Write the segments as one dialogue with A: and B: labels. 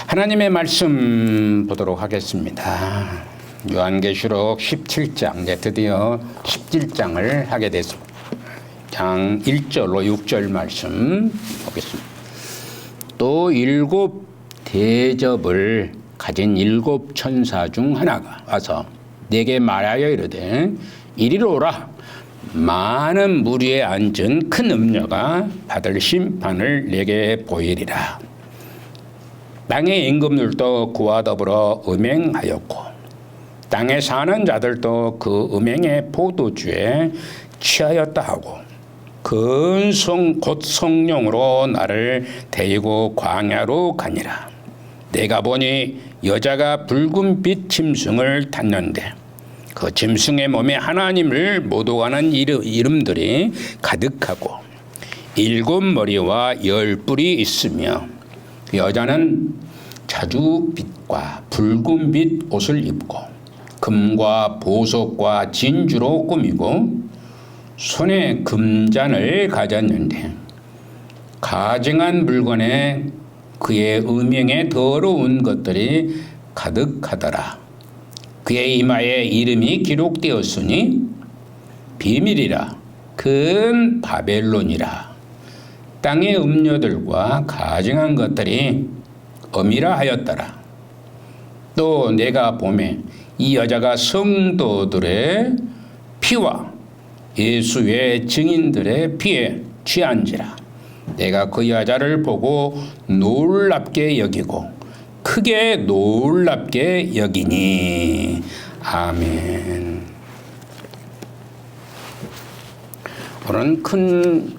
A: 하나님의 말씀 보도록 하겠습니다. 요한계시록 17장, 이제 드디어 17장을 하게 됐습니다. 장 1절로 6절 말씀 보겠습니다. 또 일곱 대접을 가진 일곱 천사 중 하나가 와서 내게 말하여 이르되 이리로 오라. 많은 물 위에 앉은 큰 음녀가 받을 심판을 내게 보이리라. 땅의 임금들도 그와 더불어 음행하였고 땅에 사는 자들도 그 음행의 포도주에 취하였다 하고 큰 곧 성령으로 나를 데리고 광야로 가니라. 내가 보니 여자가 붉은 빛 짐승을 탔는데 그 짐승의 몸에 하나님을 모독하는 이름들이 가득하고 일곱 머리와 열 뿔이 있으며 여자는 자주빛과 붉은빛 옷을 입고 금과 보석과 진주로 꾸미고 손에 금잔을 가졌는데 가증한 물건에 그의 음행에 더러운 것들이 가득하더라. 그의 이마에 이름이 기록되었으니 비밀이라 큰 바벨론이라. 땅의 음녀들과 가증한 것들이 엄이라 하였더라. 또 내가 보매 이 여자가 성도들의 피와 예수의 증인들의 피에 취한지라. 내가 그 여자를 보고 놀랍게 여기고 크게 놀랍게 여기니. 아멘. 오늘은 큰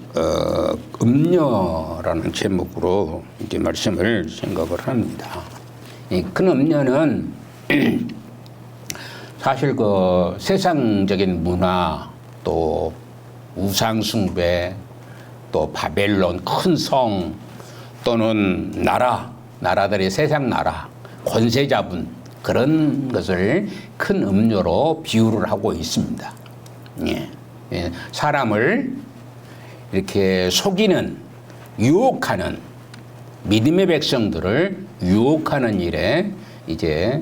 A: 음녀라는 제목으로 이제 말씀을 생각을 합니다. 이 큰 음녀는 사실 그 세상적인 문화, 또 우상 숭배, 또 바벨론 큰 성, 또는 나라들의 세상 나라, 권세 잡은 그런 것을 큰 음료로 비유를 하고 있습니다. 사람을 이렇게 속이는, 유혹하는, 믿음의 백성들을 유혹하는 일에 이제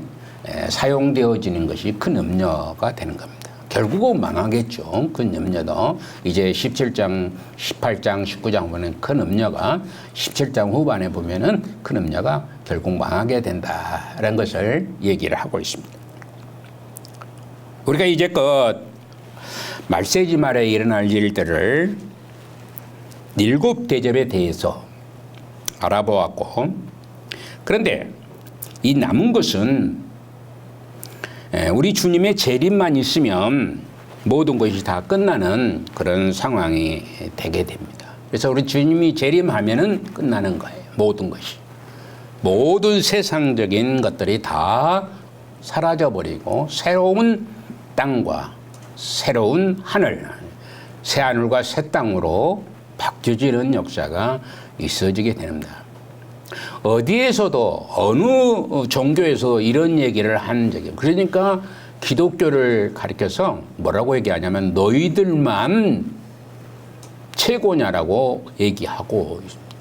A: 사용되어지는 것이 큰 음료가 되는 겁니다. 결국은 망하겠죠. 큰 음료도 이제 17장, 18장, 19장 보면 큰 음료가 17장 후반에 보면은 큰 음료가 결국 망하게 된다라는 것을 얘기를 하고 있습니다. 우리가 이제껏 말세지 말에 일어날 일들을 일곱 대접에 대해서 알아보았고, 그런데 이 남은 것은 우리 주님의 재림만 있으면 모든 것이 다 끝나는 그런 상황이 되게 됩니다. 그래서 우리 주님이 재림하면은 끝나는 거예요. 모든 것이. 모든 세상적인 것들이 다 사라져버리고 새로운 땅과 새로운 하늘, 새 하늘과 새 땅으로 바뀌어지는 역사가 있어지게 됩니다. 어디에서도 어느 종교에서 이런 얘기를 한 적이 없어요. 그러니까 기독교를 가리켜서 뭐라고 얘기하냐면 너희들만 최고냐라고 얘기하고 있습니다.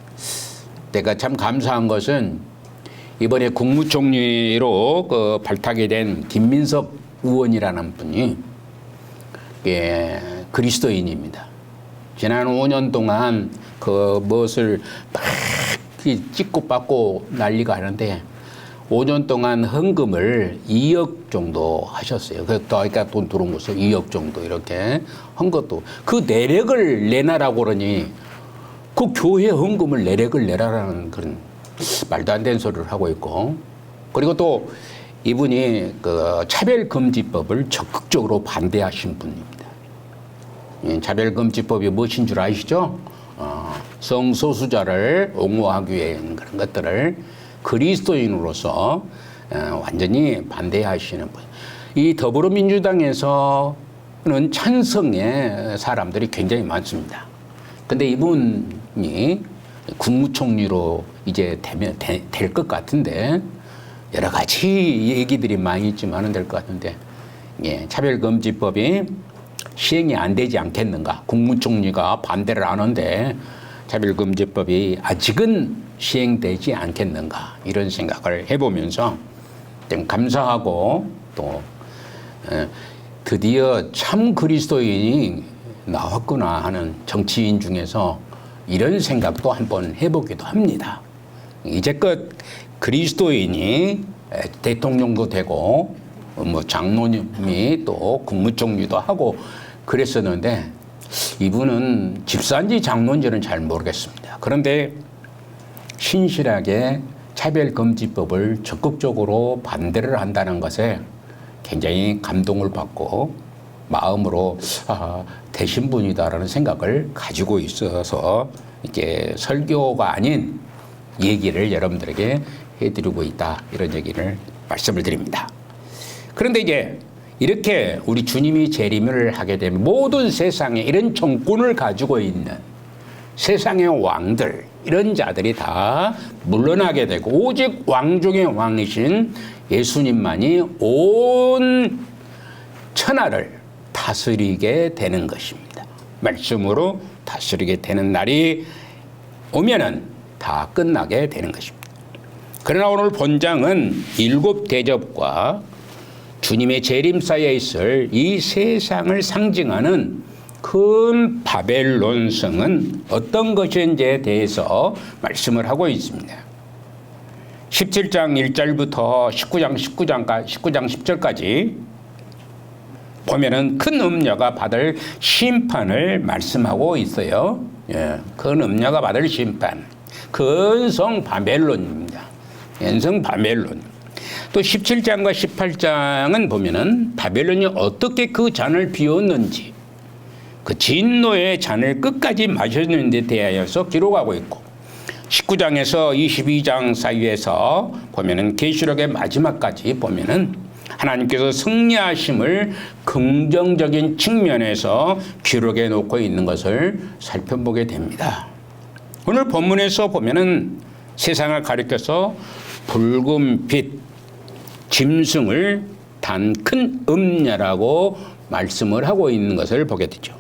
A: 내가 참 감사한 것은 이번에 국무총리로 발탁이 된 김민석 의원이라는 분이 그리스도인입니다. 지난 5년 동안 그 무엇을 막 찍고 받고 난리가 하는데 5년 동안 헌금을 2억 정도 하셨어요. 그러니까 돈 들어온 것을 2억 정도 이렇게 한 것도 그 내력을 내놔라고 그러니 그 교회 헌금을 내력을 내라라는 그런 말도 안 되는 소리를 하고 있고, 그리고 또 이분이 그 차별금지법을 적극적으로 반대하신 분입니다. 차별금지법이 무엇인 줄 아시죠? 성소수자를 옹호하기 위해 그런 것들을 그리스도인으로서 완전히 반대하시는 분. 이 더불어민주당에서는 찬성의 사람들이 굉장히 많습니다. 근데 이분이 국무총리로 이제 될 것 같은데, 여러 가지 얘기들이 많이 있지만은 될 것 같은데, 차별금지법이 시행이 안 되지 않겠는가? 국무총리가 반대를 하는데 차별금지법이 아직은 시행되지 않겠는가 이런 생각을 해보면서 좀 감사하고 또 드디어 참 그리스도인이 나왔구나 하는 정치인 중에서 이런 생각도 한번 해보기도 합니다. 이제껏 그리스도인이 대통령도 되고 뭐 장로님이 또 국무총리도 하고 그랬었는데 이분은 집사인지 장로인지는 잘 모르겠습니다. 그런데 신실하게 차별금지법을 적극적으로 반대를 한다는 것에 굉장히 감동을 받고 마음으로 되신 분이다라는 생각을 가지고 있어서 이렇게 설교가 아닌 얘기를 여러분들에게 해드리고 있다 이런 얘기를 말씀을 드립니다. 그런데 이제 이렇게 우리 주님이 재림을 하게 되면 모든 세상에 이런 정권을 가지고 있는 세상의 왕들 이런 자들이 다 물러나게 되고 오직 왕 중의 왕이신 예수님만이 온 천하를 다스리게 되는 것입니다. 말씀으로 다스리게 되는 날이 오면은 다 끝나게 되는 것입니다. 그러나 오늘 본장은 7 대접과 주님의 재림 사이에 있을 이 세상을 상징하는 큰 바벨론 성은 어떤 것인지에 대해서 말씀을 하고 있습니다. 17장 1절부터 19장 10절까지 보면은 큰 음녀가 받을 심판을 말씀하고 있어요. 큰 음녀가 받을 심판. 큰 성 바벨론입니다. 연성 바벨론. 또 17장과 18장은 보면은 바벨론이 어떻게 그 잔을 비웠는지 그 진노의 잔을 끝까지 마셨는 데 대하여서 기록하고 있고 19장에서 22장 사이에서 보면은 계시록의 마지막까지 보면은 하나님께서 승리하심을 긍정적인 측면에서 기록해 놓고 있는 것을 살펴보게 됩니다. 오늘 본문에서 보면은 세상을 가리켜서 붉은 빛, 짐승을 단 큰 음녀라고 말씀을 하고 있는 것을 보게 되죠.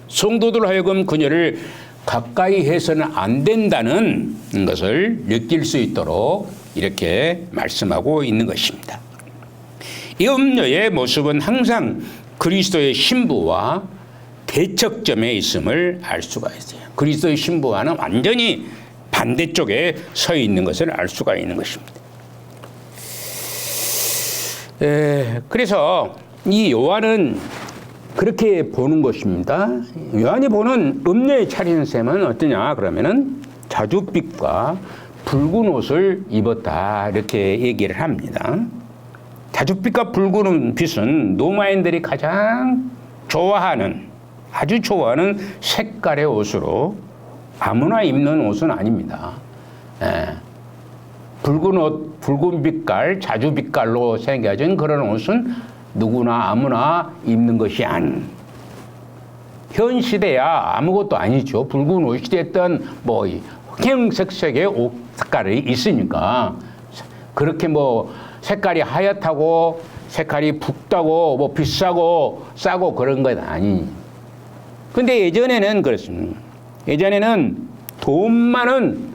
A: 성도들 하여금 그녀를 가까이 해서는 안 된다는 것을 느낄 수 있도록 이렇게 말씀하고 있는 것입니다. 이 음녀의 모습은 항상 그리스도의 신부와 대척점에 있음을 알 수가 있어요. 그리스도의 신부와는 완전히 반대쪽에 서 있는 것을 알 수가 있는 것입니다. 그래서 이 요한은 그렇게 보는 것입니다. 요한이 보는 음녀의 차림새는 어떠냐 그러면은 자줏빛과 붉은 옷을 입었다 이렇게 얘기를 합니다. 자줏빛과 붉은 빛은 노마인들이 가장 좋아하는 아주 좋아하는 색깔의 옷으로 아무나 입는 옷은 아닙니다. 붉은 옷, 붉은 빛깔, 자주빛깔로 새겨진 그런 옷은 누구나 아무나 입는 것이 아닌 현 시대야 아무것도 아니죠. 붉은 옷이 됐던 뭐 형색색의 옷 색깔이 있으니까 그렇게 뭐 색깔이 하얗다고 색깔이 붉다고 뭐 비싸고 싸고 그런 건 아니. 근데 예전에는 그렇습니다. 예전에는 돈 많은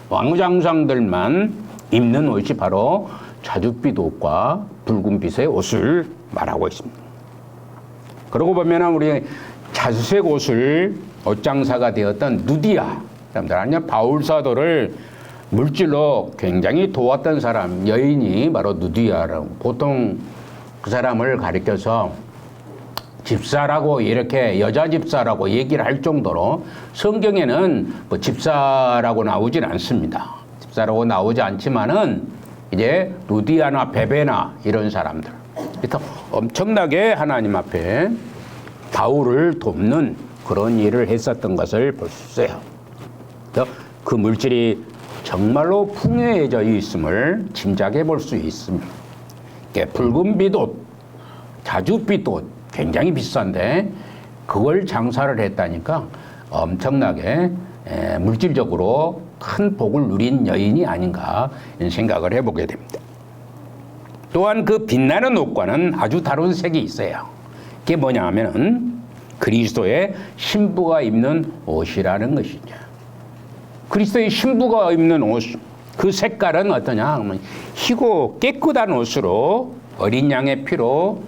A: 왕무장상들만 입는 옷이 바로 자줏빛 옷과 붉은 빛의 옷을 말하고 있습니다. 그러고 보면 우리 자주색 옷을 옷장사가 되었던 누디아 사람들 아니면 바울 사도를 물질로 굉장히 도왔던 사람 여인이 바로 누디아라고 보통 그 사람을 가리켜서 집사라고 이렇게 여자 집사라고 얘기를 할 정도로 성경에는 뭐 집사라고 나오진 않습니다. 집사라고 나오지 않지만은 이제 루디아나 베베나 이런 사람들 그래서 엄청나게 하나님 앞에 바울을 돕는 그런 일을 했었던 것을 볼 수 있어요. 그 물질이 정말로 풍요해져 있음을 짐작해 볼 수 있습니다. 붉은 빛 옷, 자줏빛 옷 굉장히 비싼데 그걸 장사를 했다니까 엄청나게 물질적으로 큰 복을 누린 여인이 아닌가 이런 생각을 해보게 됩니다. 또한 그 빛나는 옷과는 아주 다른 색이 있어요. 그게 뭐냐 하면은 그리스도의 신부가 입는 옷이라는 것이죠. 그리스도의 신부가 입는 옷, 그 색깔은 어떠냐? 희고 깨끗한 옷으로 어린 양의 피로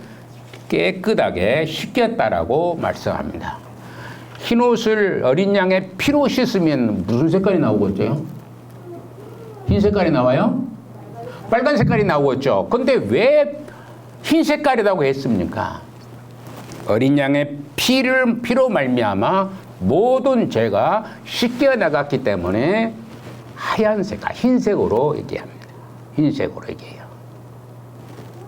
A: 깨끗하게 씻겼다라고 말씀합니다. 흰 옷을 어린 양의 피로 씻으면 무슨 색깔이 나오겠죠? 흰 색깔이 나와요? 빨간 색깔이 나오겠죠. 근데 왜 흰 색깔이라고 했습니까? 어린 양의 피로 말미암아 모든 죄가 씻겨 나갔기 때문에 하얀 색깔, 흰색으로 얘기합니다. 흰색으로 얘기해요.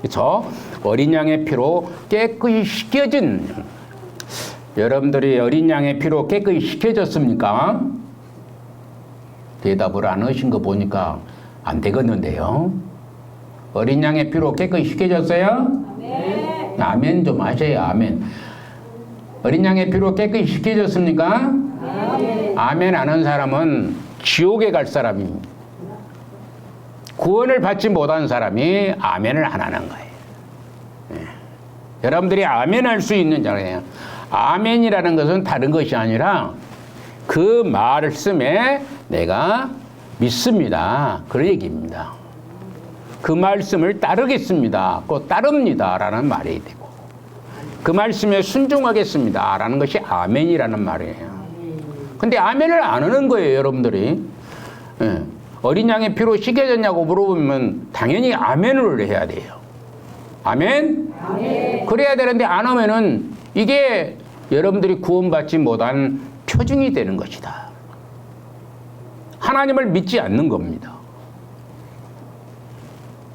A: 그래서 어린 양의 피로 깨끗이 씻겨진, 여러분들이 어린 양의 피로 깨끗이 씻겨졌습니까? 대답을 안 하신 거 보니까 안 되겠는데요. 어린 양의 피로 깨끗이 씻겨졌어요? 아멘. 아멘 좀 하세요. 아멘. 어린 양의 피로 깨끗이 씻겨졌습니까? 아멘. 아멘 안 한 사람은 지옥에 갈 사람입니다. 구원을 받지 못한 사람이 아멘을 안 하는 거예요. 네. 여러분들이 아멘 할 수 있는 자예요. 아멘이라는 것은 다른 것이 아니라 그 말씀에 내가 믿습니다. 그런 얘기입니다. 그 말씀을 따르겠습니다. 꼭 따릅니다. 라는 말이 되고, 그 말씀에 순종하겠습니다. 라는 것이 아멘이라는 말이에요. 근데 아멘을 안 하는 거예요, 여러분들이. 예. 어린 양의 피로 씻겨졌냐고 물어보면 당연히 아멘을 해야 돼요. 아멘? 아멘. 그래야 되는데 안 하면은 이게 여러분들이 구원받지 못한 표징이 되는 것이다. 하나님을 믿지 않는 겁니다.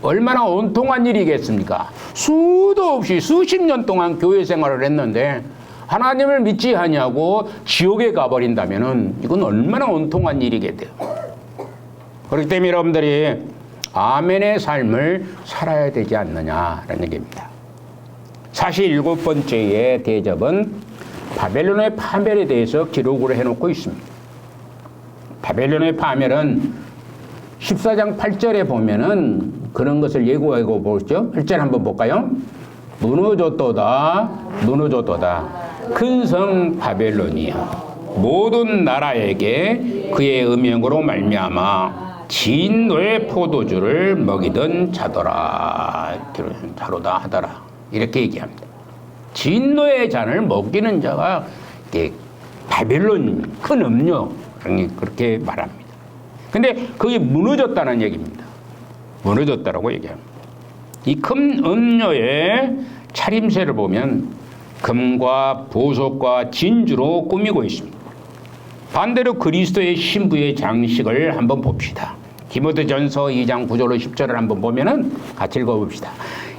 A: 얼마나 온통한 일이겠습니까? 수도 없이 수십 년 동안 교회 생활을 했는데 하나님을 믿지 않냐고 지옥에 가버린다면은 이건 얼마나 온통한 일이겠대요. 그렇기 때문에 여러분들이 아멘의 삶을 살아야 되지 않느냐라는 얘기입니다. 47번째의 대접은 바벨론의 파멸에 대해서 기록을 해놓고 있습니다. 바벨론의 파멸은 14장 8절에 보면은 그런 것을 예고하고 보죠. 1절 한번 볼까요? 무너졌도다, 무너졌도다. 큰 성 바벨론이야. 모든 나라에게 그의 음행으로 말미암아 진노의 포도주를 먹이던 자더라. 자로다 하더라. 이렇게 얘기합니다. 진노의 잔을 먹이는 자가 바벨론 큰 음료, 그렇게 말합니다. 근데 그게 무너졌다는 얘기입니다. 무너졌다라고 얘기합니다. 이 큰 음료의 차림새를 보면 금과 보석과 진주로 꾸미고 있습니다. 반대로 그리스도의 신부의 장식을 한번 봅시다. 디모데전서 2장 9절로 10절을 한번 보면은 같이 읽어봅시다.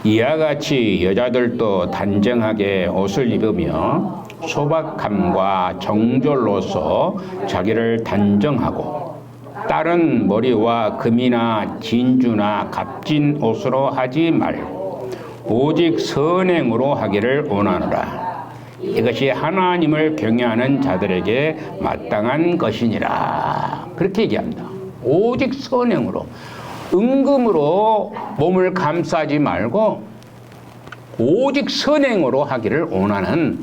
A: 이와 같이 여자들도 단정하게 옷을 입으며 소박함과 정절로서 자기를 단정하고 다른 머리와 금이나 진주나 값진 옷으로 하지 말고 오직 선행으로 하기를 원하노라. 이것이 하나님을 경외하는 자들에게 마땅한 것이니라. 그렇게 얘기합니다. 오직 선행으로, 은금으로 몸을 감싸지 말고 오직 선행으로 하기를 원하는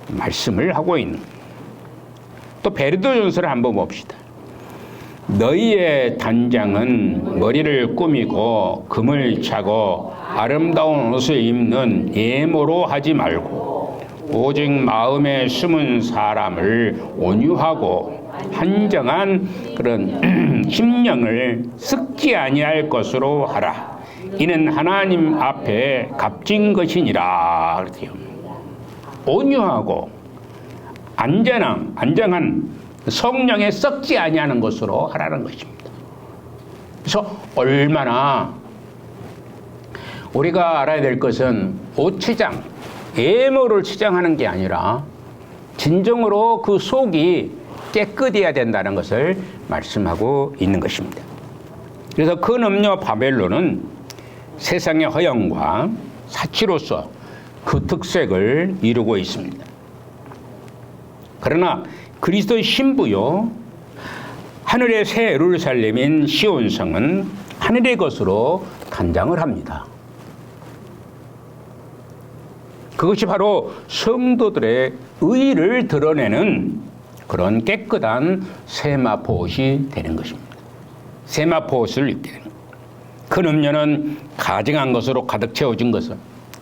A: 말씀을 하고 있는. 또 베드로전서를 한번 봅시다. 너희의 단장은 머리를 꾸미고 금을 차고 아름다운 옷을 입는 예모로 하지 말고 오직 마음에 숨은 사람을 온유하고 한정한 그런 심령을 썩지 아니할 것으로 하라. 이는 하나님 앞에 값진 것이니라. 그래요. 온유하고 안정한 성령에 썩지 아니하는 것으로 하라는 것입니다. 그래서 얼마나 우리가 알아야 될 것은 옷 치장, 예모를 치장하는 게 아니라 진정으로 그 속이 깨끗해야 된다는 것을 말씀하고 있는 것입니다. 그래서 큰 음료 바벨론은 세상의 허영과 사치로서 그 특색을 이루고 있습니다. 그러나 그리스도의 신부요, 하늘의 새 예루살렘인 시온성은 하늘의 것으로 단장을 합니다. 그것이 바로 성도들의 의를 드러내는 그런 깨끗한 세마포옷이 되는 것입니다. 세마포옷을 입게 되는 것입니다. 큰 음료는 가증한 것으로 가득 채워진 것은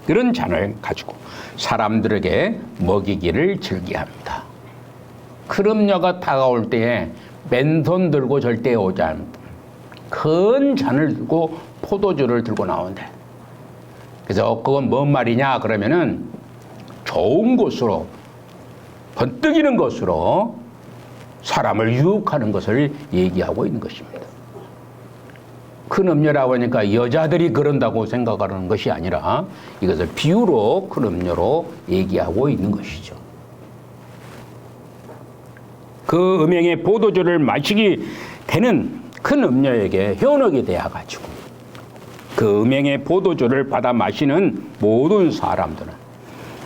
A: 그런 잔을 가지고 사람들에게 먹이기를 즐겨합니다. 큰 음료가 다가올 때에 맨손 들고 절대 오지 않습니다. 큰 잔을 들고 포도주를 들고 나온대. 그래서 그건 뭔 말이냐 그러면은 좋은 곳으로 번뜩이는 것으로 사람을 유혹하는 것을 얘기하고 있는 것입니다. 큰 음료라고 하니까 여자들이 그런다고 생각하는 것이 아니라 이것을 비유로 큰 음료로 얘기하고 있는 것이죠. 그 음행의 포도주를 마시기 되는 큰 음료에게 현혹이 되어가지고 그 음행의 포도주를 받아 마시는 모든 사람들은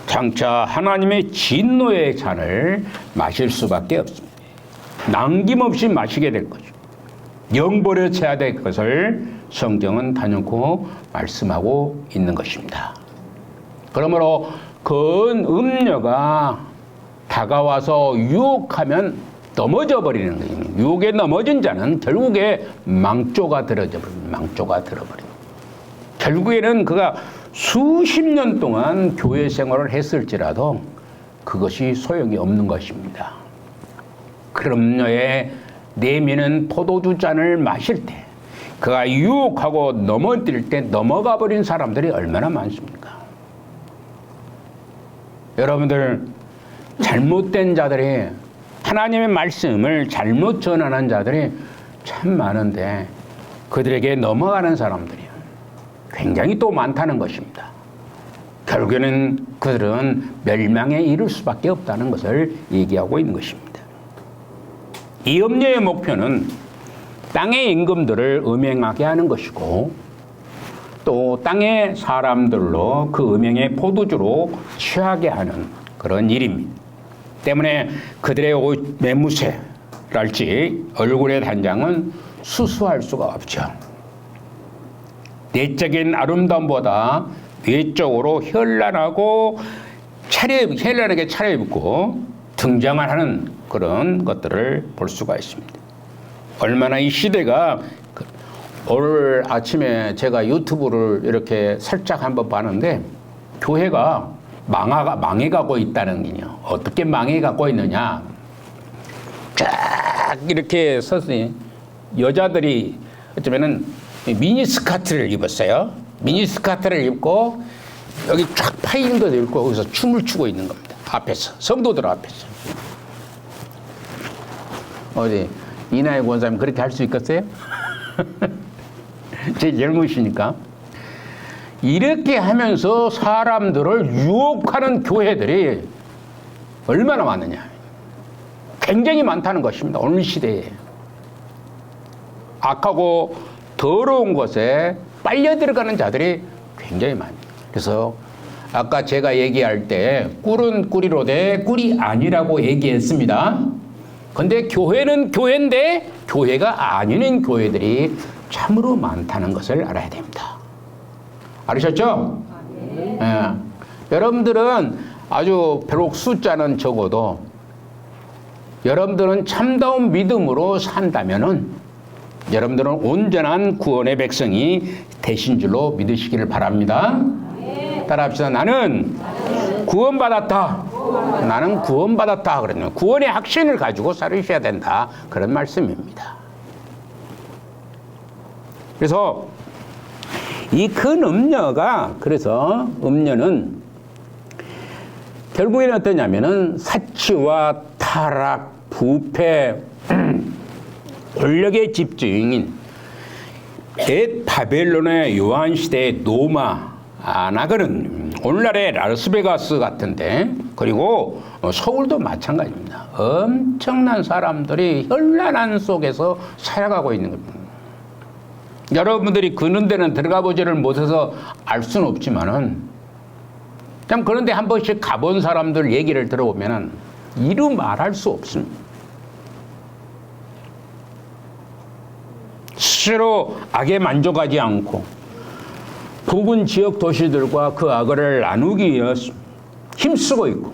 A: 장차 하나님의 진노의 잔을 마실 수밖에 없습니다. 남김없이 마시게 될 것이고 영버려 쳐야 될 것을 성경은 단연코 말씀하고 있는 것입니다. 그러므로 큰 음료가 다가와서 유혹하면 넘어져 버리는 거예요. 유혹에 넘어진 자는 결국에 망조가 들어져 버립니다. 망조가 들어버립니다. 결국에는 그가 수십 년 동안 교회 생활을 했을지라도 그것이 소용이 없는 것입니다. 그 음료에 내미는 포도주 잔을 마실 때 그가 유혹하고 넘어뜨릴 때 넘어가 버린 사람들이 얼마나 많습니까? 여러분들 잘못된 자들이 하나님의 말씀을 잘못 전하는 자들이 참 많은데 그들에게 넘어가는 사람들이 굉장히 또 많다는 것입니다. 결국에는 그들은 멸망에 이를 수밖에 없다는 것을 얘기하고 있는 것입니다. 이 음료의 목표는 땅의 임금들을 음행하게 하는 것이고 또 땅의 사람들로 그 음행의 포도주로 취하게 하는 그런 일입니다. 때문에 그들의 옷 매무새랄지 얼굴의 단장은 수수할 수가 없죠. 내적인 아름다움보다 외적으로 현란하고 현란하게 차려입고 등장을 하는 그런 것들을 볼 수가 있습니다. 얼마나 이 시대가 오늘 아침에 제가 유튜브를 이렇게 살짝 한번 봤는데 교회가 망해가고 있다는 거요. 어떻게 망해가고 있느냐. 쫙 이렇게 서서 여자들이 어쩌면은 미니스커트를 입었어요. 미니스커트를 입고 여기 쫙 파이는 것을 입고 거기서 춤을 추고 있는 겁니다. 앞에서. 성도들 앞에서. 어디 이나의 권사님 그렇게 할 수 있겠어요? 제 젊으시니까. 이렇게 하면서 사람들을 유혹하는 교회들이 얼마나 많느냐. 굉장히 많다는 것입니다. 오늘 시대에. 악하고 더러운 것에 빨려 들어가는 자들이 굉장히 많아요. 그래서 아까 제가 얘기할 때 꿀은 꿀이로되 꿀이 아니라고 얘기했습니다. 근데 교회는 교회인데 교회가 아닌 교회들이 참으로 많다는 것을 알아야 됩니다. 알으셨죠? 네. 여러분들은 아주 비록 숫자는 적어도 여러분들은 참다운 믿음으로 산다면은 여러분들은 온전한 구원의 백성이 되신 줄로 믿으시기를 바랍니다. 따라합시다. 나는 구원받았다. 나는 구원받았다. 그러면 구원의 확신을 가지고 살으셔야 된다. 그런 말씀입니다. 그래서 이 큰 음료가 그래서 음료는 결국에는 어떠냐면은 사치와 타락, 부패, 권력의 집중인 옛 바벨론의 요한시대의 나그는 오늘날의 라스베가스 같은데 그리고 서울도 마찬가지입니다. 엄청난 사람들이 현란한 속에서 살아가고 있는 겁니다. 여러분들이 그런 데는 들어가 보지를 못해서 알 수는 없지만은 참 그런데 한 번씩 가본 사람들 얘기를 들어보면은 이루 말할 수 없습니다. 스스로 악에 만족하지 않고 부근 지역 도시들과 그 악을 나누기 위해서 힘쓰고 있고,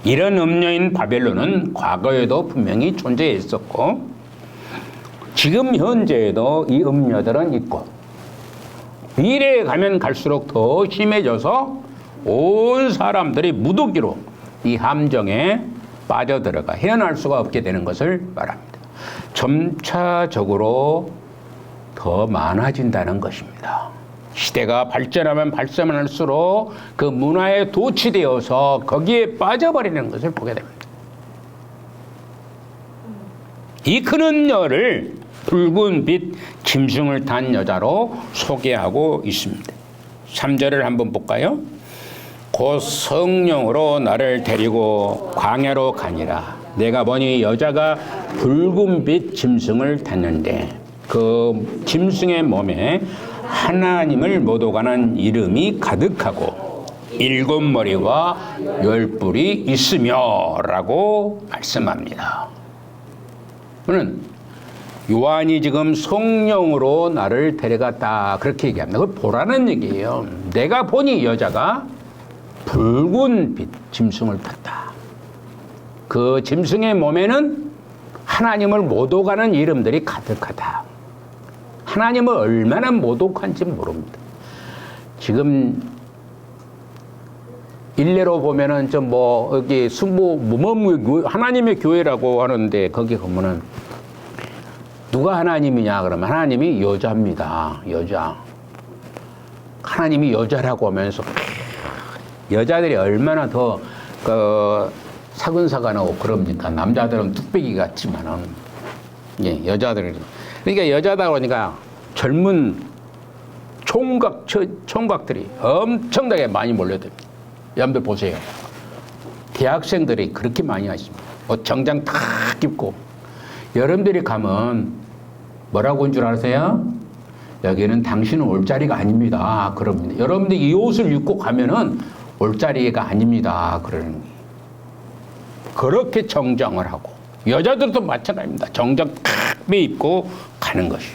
A: 이런 음녀인 바벨론은 과거에도 분명히 존재했었고 지금 현재에도 이 음녀들은 있고 미래에 가면 갈수록 더 심해져서 온 사람들이 무더기로 이 함정에 빠져들어가 헤어날 수가 없게 되는 것을 말합니다. 점차적으로 더 많아진다는 것입니다. 시대가 발전하면 발전할수록 그 문화에 도취되어서 거기에 빠져버리는 것을 보게 됩니다. 이 큰 음녀를 붉은 빛 짐승을 탄 여자로 소개하고 있습니다. 3절을 한번 볼까요? 곧 성령으로 나를 데리고 광야로 가니라. 내가 보니 여자가 붉은 빛 짐승을 탔는데 그 짐승의 몸에 하나님을 못 오가는 이름이 가득하고 7머리와 10뿔이 있으며 라고 말씀합니다. 그는 요한이 지금 성령으로 나를 데려갔다 그렇게 얘기합니다. 그걸 보라는 얘기예요. 내가 보니 여자가 붉은 빛 짐승을 탔다. 그 짐승의 몸에는 하나님을 못 오가는 이름들이 가득하다. 하나님을 얼마나 모독한지 모릅니다. 지금 일례로 보면은 좀 뭐 여기 하나님의 교회라고 하는데 거기 보면은 누가 하나님이냐 그러면 하나님이 여자입니다. 여자. 하나님이 여자라고 하면서 여자들이 얼마나 더 사근사근하고 그럽니까? 남자들은 뚝배기 같지만은 예, 여자들은 그러니까 여자다 보니까 젊은 총각들이 엄청나게 많이 몰려듭니다. 여러분들 보세요. 대학생들이 그렇게 많이 하십니다. 정장 탁 입고 여러분들이 가면 뭐라고 한 줄 아세요? 여기는 당신은 올 자리가 아닙니다. 그럽니다. 여러분들이 이 옷을 입고 가면은 올 자리가 아닙니다. 그러는 거예요. 그렇게 정장을 하고 여자들도 마찬가지입니다. 정장 탁 매입고 가는 것이.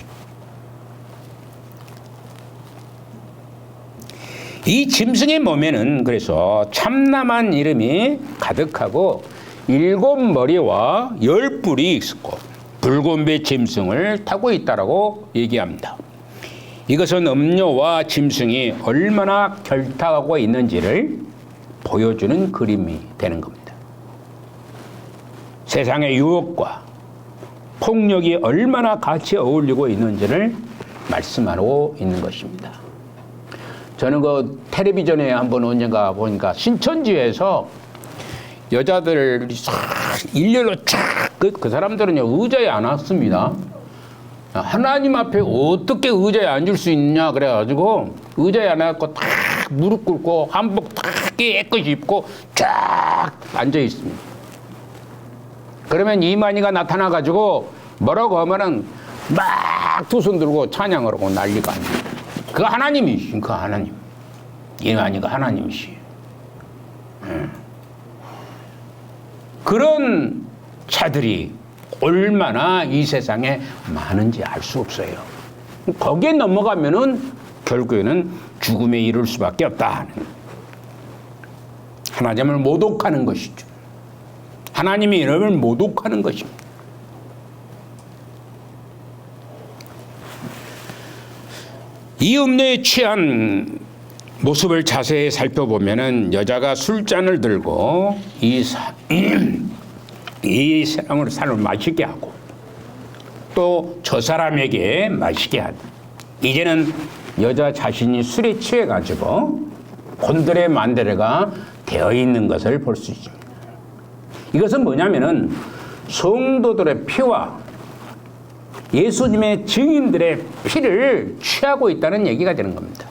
A: 이 짐승의 몸에는 그래서 참남한 이름이 가득하고 7머리와 10뿔이 있었고 붉은 빛 짐승을 타고 있다라고 얘기합니다. 이것은 음녀와 짐승이 얼마나 결탁하고 있는지를 보여주는 그림이 되는 겁니다. 세상의 유혹과 폭력이 얼마나 같이 어울리고 있는지를 말씀하고 있는 것입니다. 저는 그 텔레비전에 한번 언젠가 보니까 신천지에서 여자들 일렬로 쫙 그 사람들은요 의자에 안 앉습니다. 하나님 앞에 어떻게 의자에 앉을 수 있냐 그래가지고 의자에 안 앉고 탁 무릎 꿇고 한복 탁 깨끗이 입고 쫙 앉아 있습니다. 그러면 이만희가 나타나가지고 뭐라고 하면은 막 두 손 들고 찬양을 하고 난리가 아닙니다. 그 하나님이신 그 하나님. 이만희가 하나님이시. 그런 자들이 얼마나 이 세상에 많은지 알 수 없어요. 거기에 넘어가면은 결국에는 죽음에 이를 수밖에 없다. 하나님을 모독하는 것이죠. 하나님의 이름을 모독하는 것입니다. 이 음녀에 취한 모습을 자세히 살펴보면은 여자가 술잔을 들고 이 사람을 마시게 하고 또 저 사람에게 마시게 한다. 이제는 여자 자신이 술에 취해가지고 곤드레 만드레가 되어 있는 것을 볼 수 있습니다. 이것은 뭐냐면은 성도들의 피와 예수님의 증인들의 피를 취하고 있다는 얘기가 되는 겁니다.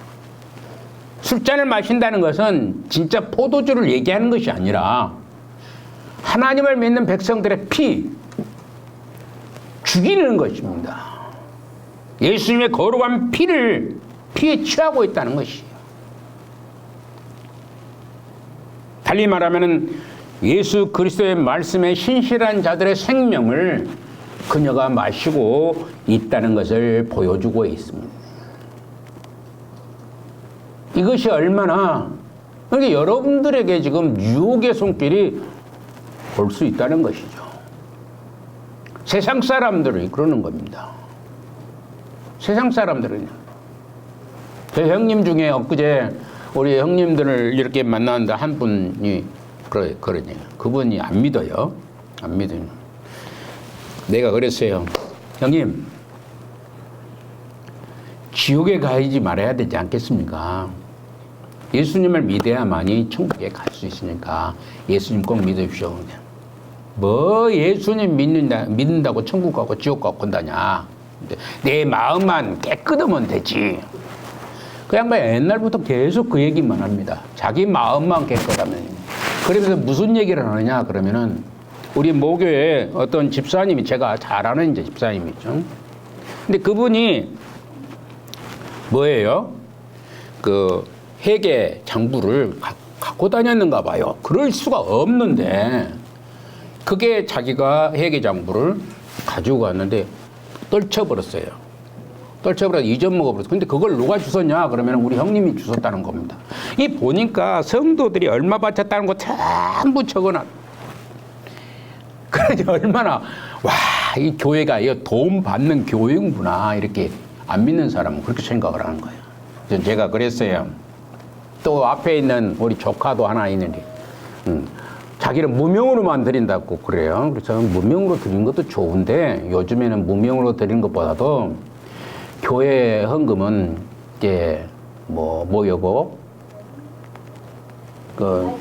A: 술잔을 마신다는 것은 진짜 포도주를 얘기하는 것이 아니라 하나님을 믿는 백성들의 피, 죽이는 것입니다. 예수님의 거룩한 피에 취하고 있다는 것이에요. 달리 말하면 예수 그리스도의 말씀에 신실한 자들의 생명을 그녀가 마시고 있다는 것을 보여주고 있습니다. 이것이 얼마나 그러니까 여러분들에게 지금 유혹의 손길이 올 수 있다는 것이죠. 세상 사람들이 그러는 겁니다. 세상 사람들은요. 제 형님 중에 엊그제 우리 형님들을 이렇게 만났는데 한 분이 그러냐. 그분이 안 믿어요. 안 믿어요. 내가 그랬어요. 형님, 지옥에 가지 말아야 되지 않겠습니까? 예수님을 믿어야만이 천국에 갈 수 있으니까 예수님 꼭 믿으십시오. 뭐 예수님 믿는다고 천국 가고 지옥 가고 건다냐. 내 마음만 깨끗하면 되지. 그 양반 옛날부터 계속 그 얘기만 합니다. 자기 마음만 깨끗하면. 그러면서 무슨 얘기를 하느냐 그러면은 우리 모교에 어떤 집사님이 제가 잘 아는 이제 집사님이죠. 근데 그분이 뭐예요? 그 회계 장부를 갖고 다녔는가 봐요. 그럴 수가 없는데 그게 자기가 회계 장부를 가지고 갔는데 떨쳐버렸어요. 떨쳐버려서 잊어먹어버렸어요. 근데 그걸 누가 주웠냐? 그러면 우리 형님이 주웠다는 겁니다. 이 보니까 성도들이 얼마 바쳤다는 거 전부 적어놨. 그러니 얼마나 와, 이 교회가 이 돈 받는 교회구나 이렇게 안 믿는 사람은 그렇게 생각을 하는 거예요. 그래서 제가 그랬어요. 또 앞에 있는 우리 조카도 하나 있는데 자기는 무명으로만 드린다고 그래요. 그래서 무명으로 드리는 것도 좋은데 요즘에는 무명으로 드리는 것보다도 교회 헌금은 이제 뭐여고 그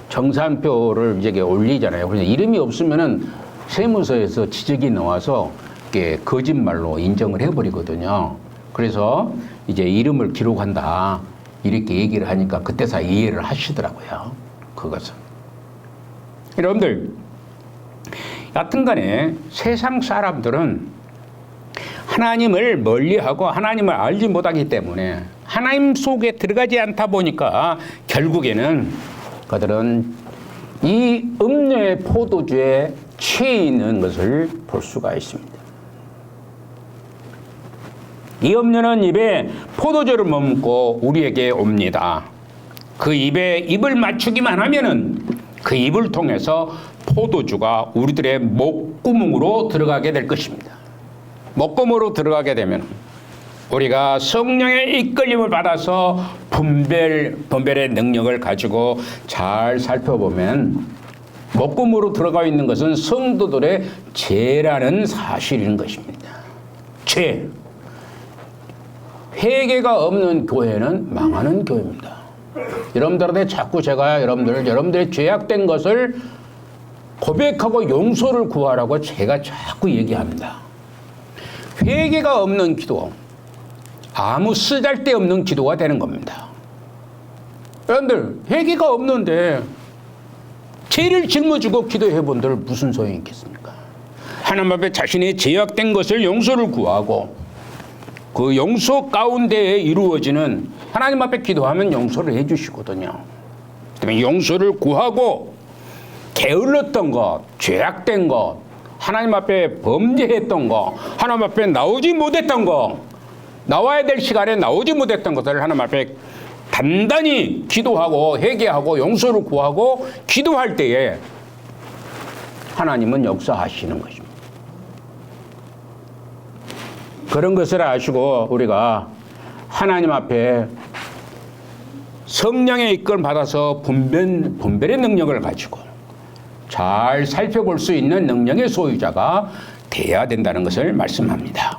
A: 정산표를 이제 올리잖아요. 그래서 이름이 없으면은 세무서에서 지적이 나와서 이게 거짓말로 인정을 해버리거든요. 그래서 이제 이름을 기록한다 이렇게 얘기를 하니까 그때서 이해를 하시더라고요. 그것은. 여러분들, 여튼간에 세상 사람들은 하나님을 멀리하고 하나님을 알지 못하기 때문에 하나님 속에 들어가지 않다 보니까 결국에는 그들은 이 음료의 포도주에 취해 있는 것을 볼 수가 있습니다. 이 음료는 입에 포도주를 머금고 우리에게 옵니다. 그 입에 입을 맞추기만 하면은 그 입을 통해서 포도주가 우리들의 목구멍으로 들어가게 될 것입니다. 목구멍으로 들어가게 되면 우리가 성령의 이끌림을 받아서 분별의 능력을 가지고 잘 살펴보면 목구멍으로 들어가 있는 것은 성도들의 죄라는 사실인 것입니다. 죄. 회개가 없는 교회는 망하는 교회입니다. 여러분들한테 자꾸 제가 여러분들의 죄악된 것을 고백하고 용서를 구하라고 제가 자꾸 얘기합니다. 회개가 없는 기도, 아무 쓰잘데없는 기도가 되는 겁니다. 여러분들 회개가 없는데 죄를 짊어지고 기도해 본들 무슨 소용이 있겠습니까? 하나님 앞에 자신의 죄악된 것을 용서를 구하고 그 용서 가운데에 이루어지는 하나님 앞에 기도하면 용서를 해 주시거든요. 그다음에 용서를 구하고 게을렀던 것, 죄악된 것, 하나님 앞에 범죄했던 것, 하나님 앞에 나오지 못했던 것, 나와야 될 시간에 나오지 못했던 것을 하나님 앞에 단단히 기도하고 회개하고 용서를 구하고 기도할 때에 하나님은 역사하시는 것입니다. 그런 것을 아시고 우리가 하나님 앞에 성령의 이끌 받아서 분별의 능력을 가지고 잘 살펴볼 수 있는 능력의 소유자가 돼야 된다는 것을 말씀합니다.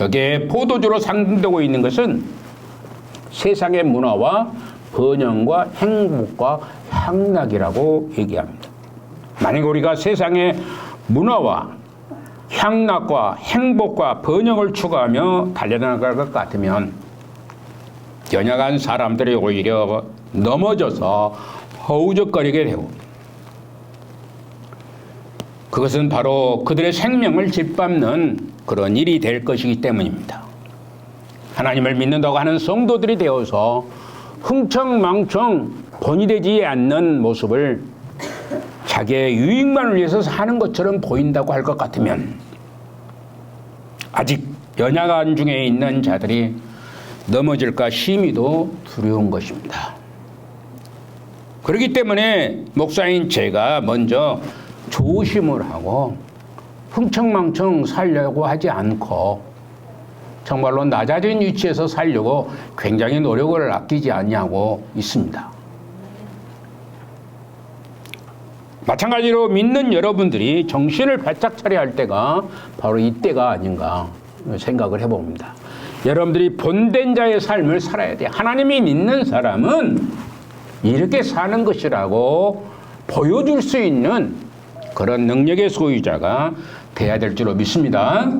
A: 여기에 포도주로 상징되고 있는 것은 세상의 문화와 번영과 행복과 향락이라고 얘기합니다. 만약 우리가 세상의 문화와 향락과 행복과 번영을 추구하며 달려나갈 것 같으면 연약한 사람들이 오히려 넘어져서 허우적거리게 되고 그것은 바로 그들의 생명을 짓밟는 그런 일이 될 것이기 때문입니다. 하나님을 믿는다고 하는 성도들이 되어서 흥청망청 본이 되지 않는 모습을 자기의 유익만을 위해서 사는 것처럼 보인다고 할 것 같으면 아직 연약한 중에 있는 자들이 넘어질까 심히도 두려운 것입니다. 그렇기 때문에 목사인 제가 먼저 조심을 하고 흥청망청 살려고 하지 않고 정말로 낮아진 위치에서 살려고 굉장히 노력을 아끼지 않냐고 있습니다. 마찬가지로 믿는 여러분들이 정신을 바짝 차려야 할 때가 바로 이때가 아닌가 생각을 해봅니다. 여러분들이 본된 자의 삶을 살아야 돼요. 하나님이 믿는 사람은 이렇게 사는 것이라고 보여줄 수 있는 그런 능력의 소유자가 돼야 될 줄로 믿습니다.